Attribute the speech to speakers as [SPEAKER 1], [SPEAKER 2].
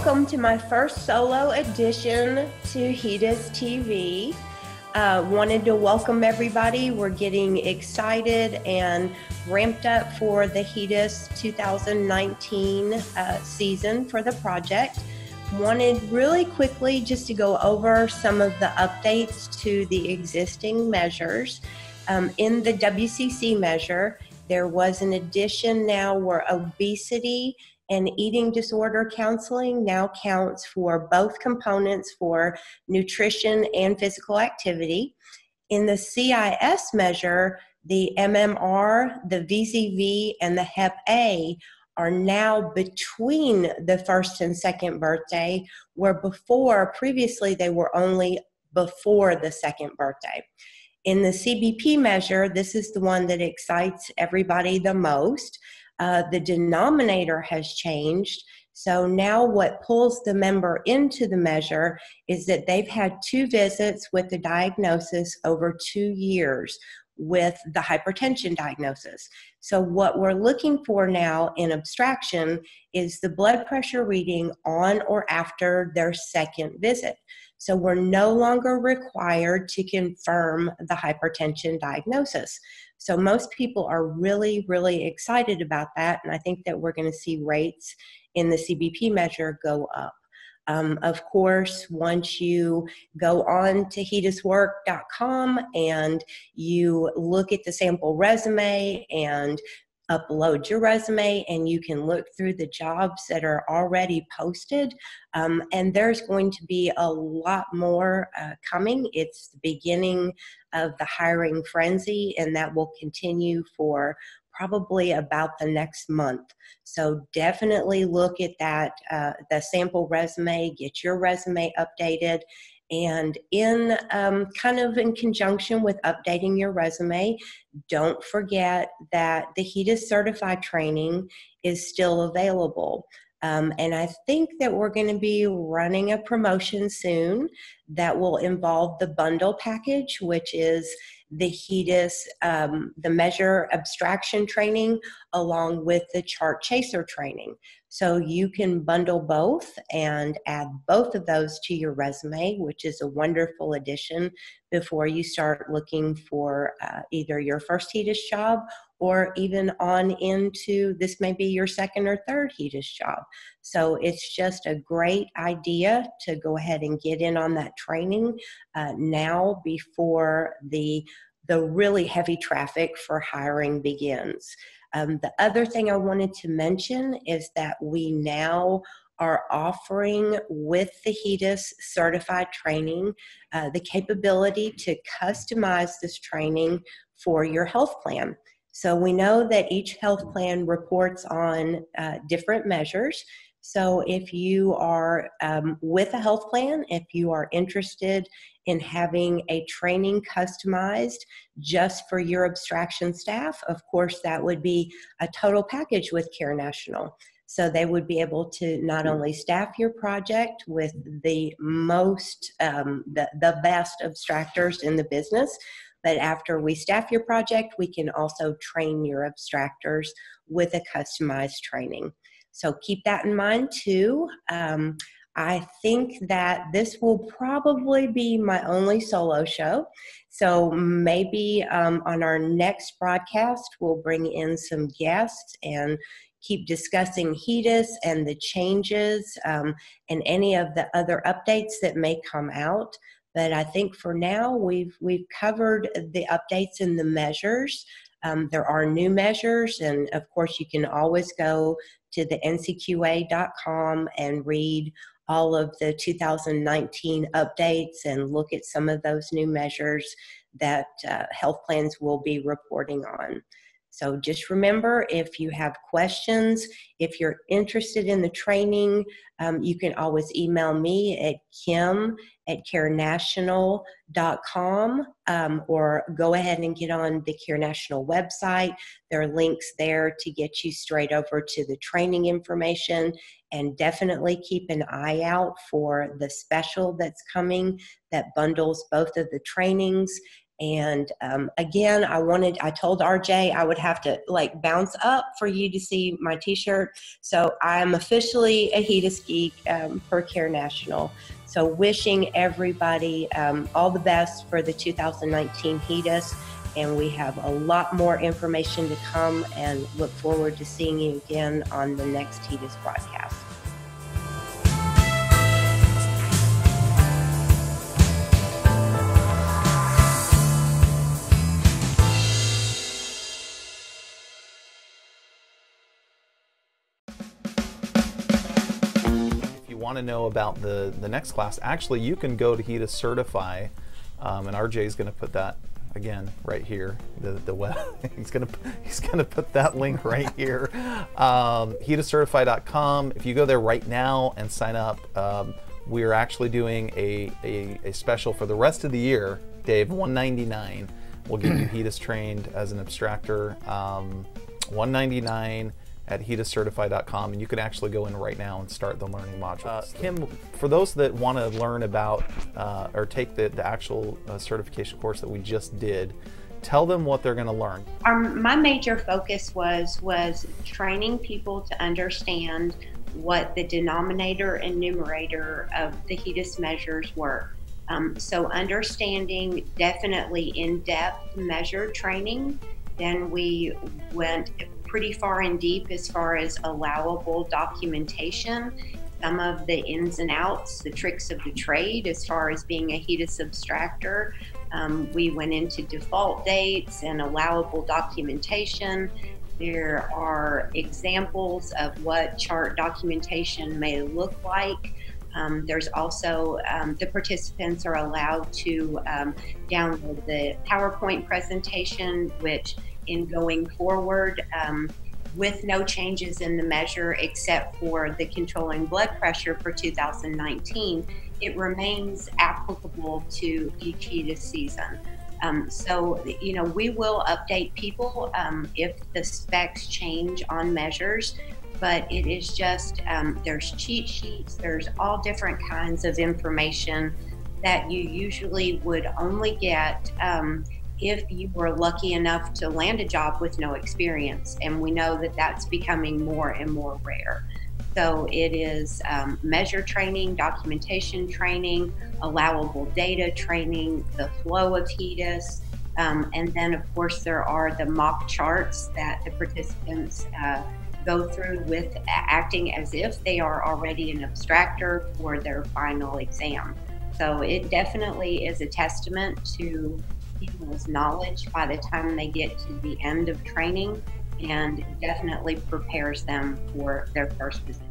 [SPEAKER 1] Welcome to my first solo edition to HEDIS TV. Wanted to welcome everybody. We're getting excited and ramped up for the HEDIS 2019 season for the project. Wanted really quickly just to go over some of the updates to the existing measures. In the WCC measure, there was an addition now where obesity and eating disorder counseling now counts for both components for nutrition and physical activity. In the CIS measure, the MMR, the VZV, and the Hep-A are now between the first and second birthday, where previously they were only before the second birthday. In the CBP measure, this is the one that excites everybody the most. The denominator has changed. So now what pulls the member into the measure is that they've had 2 visits with the diagnosis over 2 years with the hypertension diagnosis. So what we're looking for now in abstraction is the blood pressure reading on or after their second visit. So we're no longer required to confirm the hypertension diagnosis. So most people are really, really excited about that, and I think that we're going to see rates in the CBP measure go up. Of course, once you go on to HEDISwork.com and you look at the sample resume and upload your resume, and you can look through the jobs that are already posted, and there's going to be a lot more coming. It's the beginning of the hiring frenzy, and that will continue for probably about the next month. So definitely look at that, the sample resume, get your resume updated, and in kind of in conjunction with updating your resume, don't forget that the HEDIS certified training is still available. And I think that we're going to be running a promotion soon that will involve the bundle package, which is the HEDIS, the measure abstraction training, along with the chart chaser training. So you can bundle both and add both of those to your resume, which is a wonderful addition before you start looking for either your first HEDIS job or even on into this may be your second or third HEDIS job. So it's just a great idea to go ahead and get in on that training now before the really heavy traffic for hiring begins. The other thing I wanted to mention is that we now are offering with the HEDIS certified training the capability to customize this training for your health plan. So we know that each health plan reports on different measures. So if you are with a health plan, if you are interested in having a training customized just for your abstraction staff, of course, that would be a total package with Care National. So they would be able to not only staff your project with the most, the best abstractors in the business, but after we staff your project, we can also train your abstractors with a customized training. So keep that in mind too. I think that this will probably be my only solo show. So maybe on our next broadcast, we'll bring in some guests and keep discussing HEDIS and the changes and any of the other updates that may come out. But I think for now, we've covered the updates in the measures. There are new measures, and of course, you can always go to the ncqa.com and read all of the 2019 updates and look at some of those new measures that health plans will be reporting on. So just remember, if you have questions, if you're interested in the training, you can always email me at kim@carenational.com or go ahead and get on the Care National website. There are links there to get you straight over to the training information, and definitely keep an eye out for the special that's coming that bundles both of the trainings And again, I told RJ I would have to like bounce up for you to see my t-shirt. So I'm officially a HEDIS geek per Care National. So wishing everybody all the best for the 2019 HEDIS. And we have a lot more information to come, and look forward to seeing you again on the next HEDIS broadcast.
[SPEAKER 2] Want to know about the next class, actually you can go to HEDIS Certify, and RJ is going to put that again right here, the web he's going to put that link right here, HEDIScertify.com. If you go there right now and sign up, we are actually doing a special for the rest of the year, Dave. $199 we'll get you HEDIS trained as an abstractor, $199 at HEDIScertify.com, and you can actually go in right now and start the learning modules. Kim, for those that want to learn about or take the actual certification course that we just did, tell them what they're going to learn.
[SPEAKER 1] My major focus was training people to understand what the denominator and numerator of the HEDIS measures were. So understanding definitely in-depth measure training. Then we went pretty far and deep as far as allowable documentation, some of the ins and outs, the tricks of the trade as far as being a HEDIS abstractor. We went into default dates and allowable documentation. There are examples of what chart documentation may look like. There's also, the participants are allowed to download the PowerPoint presentation, which in going forward, with no changes in the measure except for the controlling blood pressure for 2019, it remains applicable to each HEDIS season. So, you know, we will update people if the specs change on measures, but it is just, there's cheat sheets, there's all different kinds of information that you usually would only get if you were lucky enough to land a job with no experience. And we know that that's becoming more and more rare. So it is measure training, documentation training, allowable data training, the flow of HEDIS, and then of course there are the mock charts that the participants go through with acting as if they are already an abstractor for their final exam. So it definitely is a testament to people's knowledge by the time they get to the end of training, and definitely prepares them for their first position.